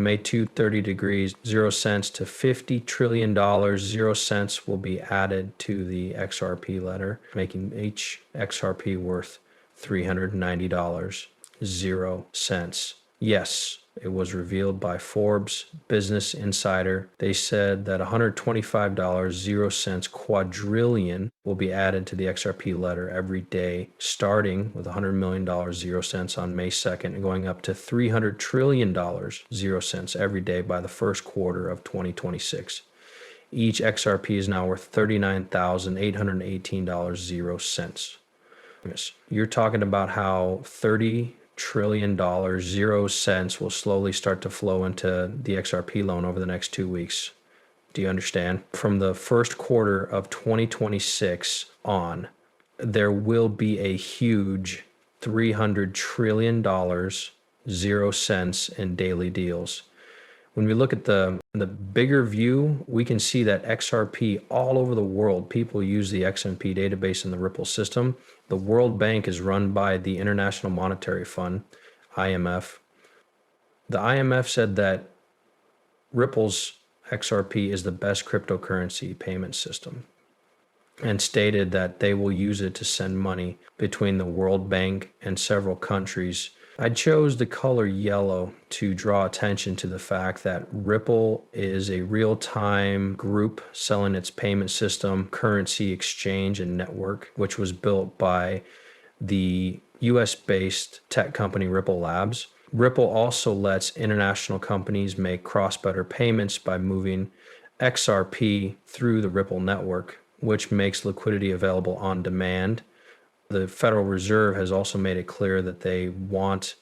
May 230 degrees, 0 cents to $50 trillion, 0 cents will be added to the XRP ladder, making each XRP worth $390, 0 cents. Yes, it was revealed by Forbes Business Insider. They said that $125, 0 cents quadrillion will be added to the XRP ladder every day, starting with $100 million, 0 cents on May 2nd, and going up to $300 trillion, 0 cents every day by the first quarter of 2026. Each XRP is now worth $39,818, 0 cents. You're talking about how $30 trillion, 0 cents will slowly start to flow into the XRP loan over the next 2 weeks. Do you understand? From the first quarter of 2026 on, there will be a huge $300 trillion, 0 cents in daily deals. When we look at the bigger view, we can see that XRP all over the world, people use the XMP database in the Ripple system. The World Bank is run by the International Monetary Fund, IMF. The IMF said that Ripple's XRP is the best cryptocurrency payment system and stated that they will use it to send money between the World Bank and several countries. I chose the color yellow to draw attention to the fact that Ripple is a real-time group selling its payment system, currency exchange, and network, which was built by the US-based tech company Ripple Labs. Ripple also lets international companies make cross-border payments by moving XRP through the Ripple network, which makes liquidity available on demand. The Federal Reserve has also made it clear that they want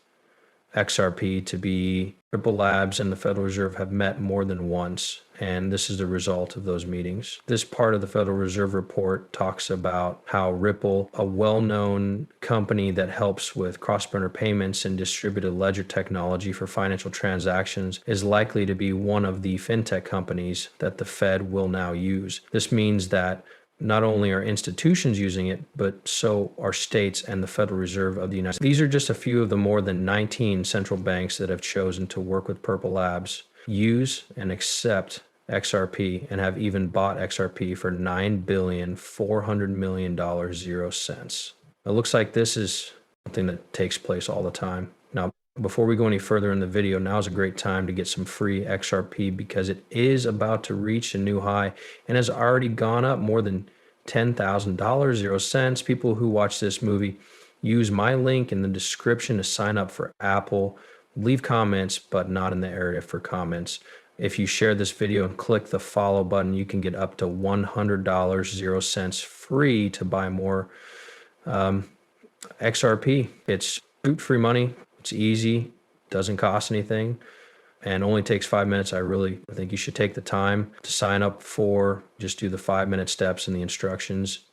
XRP to be. Ripple Labs and the Federal Reserve have met more than once, and this is the result of those meetings. This part of the Federal Reserve report talks about how Ripple, a well-known company that helps with cross-border payments and distributed ledger technology for financial transactions, is likely to be one of the fintech companies that the Fed will now use. This means that not only are institutions using it, but so are states and the Federal Reserve of the United States. These are just a few of the more than 19 central banks that have chosen to work with Purple Labs, use and accept XRP, and have even bought XRP for $9,400,000,000, 0 cents. It looks like this is something that takes place all the time. Now, before we go any further in the video, now is a great time to get some free XRP because it is about to reach a new high and has already gone up more than $10,000, 0 cents. People who watch this movie, use my link in the description to sign up for Apple. Leave comments, but not in the area for comments. If you share this video and click the follow button, you can get up to $100, 0 cents free to buy more XRP. It's free money. It's easy, doesn't cost anything, and only takes 5 minutes. I think you should take the time to sign up for. Just do the 5-minute steps and the instructions.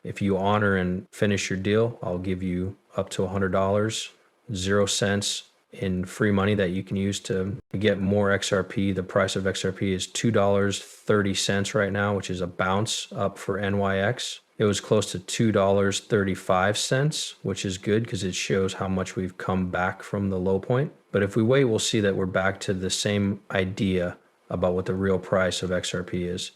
If you honor and finish your deal, I'll give you up to $100, 0 cents in free money that you can use to get more XRP. The price of XRP is $2.30 right now, which is a bounce up for NYX. It was close to $2.35, which is good because it shows how much we've come back from the low point. But if we wait, we'll see that we're back to the same idea about what the real price of XRP is.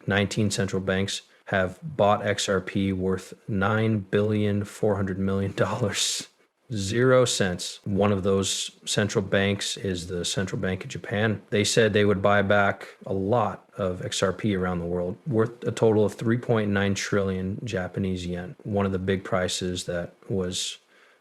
19 central banks have bought XRP worth $9,400,000,000, 0 cents. One of those central banks is the Central Bank of Japan. They said they would buy back a lot of XRP around the world, worth a total of 3.9 trillion Japanese yen. One of the big prices that was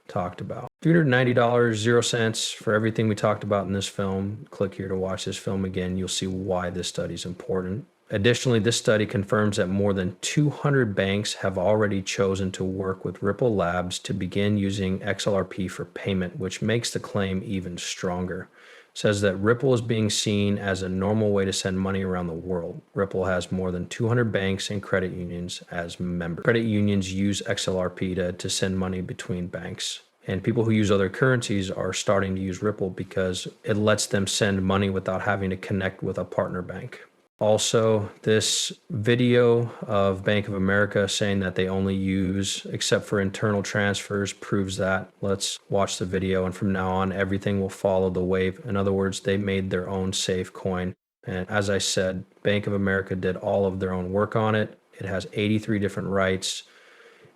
talked about. $390, 0 cents for everything we talked about in this film. Click here to watch this film again. You'll see why this study is important. Additionally, this study confirms that more than 200 banks have already chosen to work with Ripple Labs to begin using XRP for payment, which makes the claim even stronger. It says that Ripple is being seen as a normal way to send money around the world. Ripple has more than 200 banks and credit unions as members. Credit unions use XRP to send money between banks. And people who use other currencies are starting to use Ripple because it lets them send money without having to connect with a partner bank. Also, this video of Bank of America saying that they only use, except for internal transfers, proves that. Let's watch the video, and from now on, everything will follow the wave. In other words, they made their own safe coin. And as I said, Bank of America did all of their own work on it. It has 83 different rights,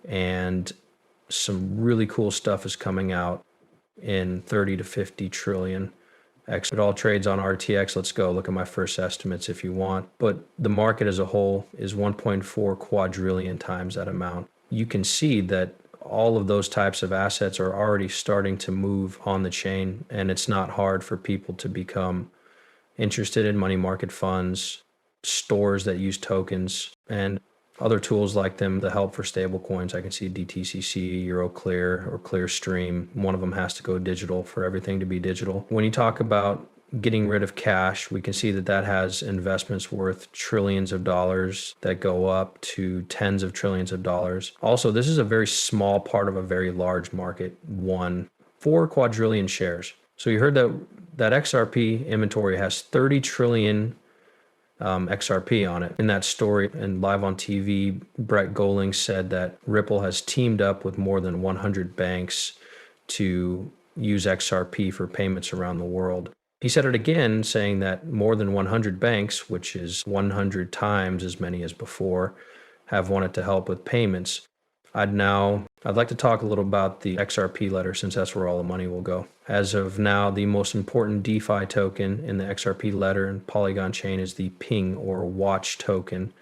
and some really cool stuff is coming out in 30 to 50 trillion. It all trades on RTX. Let's go look at my first estimates if you want. But the market as a whole is 1.4 quadrillion times that amount. You can see that all of those types of assets are already starting to move on the chain, and it's not hard for people to become interested in money market funds, stores that use tokens, and other tools like them to help for stable coins. I can see DTCC, Euroclear, or Clearstream. One of them has to go digital for everything to be digital. When you talk about getting rid of cash, we can see that that has investments worth trillions of dollars that go up to tens of trillions of dollars. Also, this is a very small part of a very large market, 4 quadrillion shares. So you heard that XRP inventory has 30 trillion XRP on it. In that story and live on TV, Brett Goling said that Ripple has teamed up with more than 100 banks to use XRP for payments around the world. He said it again, saying that more than 100 banks, which is 100 times as many as before, have wanted to help with payments. I'd like to talk a little about the XRP letter, since that's where all the money will go. As of now, the most important DeFi token in the XRP letter and Polygon chain is the Ping or Watch token,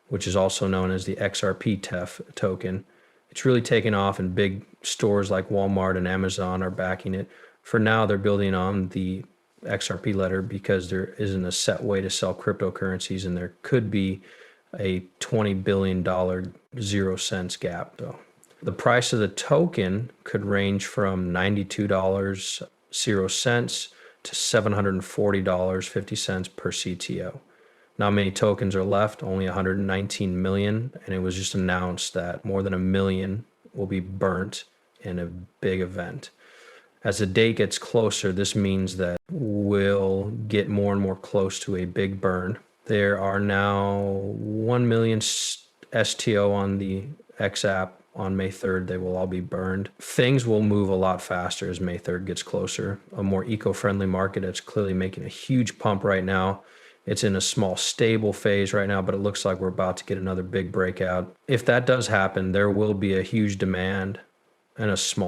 which is also known as the XRP TEF token. It's really taken off, and big stores like Walmart and Amazon are backing it. For now, they're building on the XRP letter because there isn't a set way to sell cryptocurrencies, and there could be a $20 billion 0 cents gap. So the price of the token could range from $92 0 cents to $740.50 per CTO. Not many tokens are left, only 119 million, and it was just announced that more than 1 million will be burnt in a big event. As the date gets closer, this means that we'll get more and more close to a big burn. There are now 1 million STO on the X app on May 3rd. They will all be burned. Things will move a lot faster as May 3rd gets closer. A more eco-friendly market that's clearly making a huge pump right now. It's in a small stable phase right now, but it looks like we're about to get another big breakout. If that does happen, there will be a huge demand and a small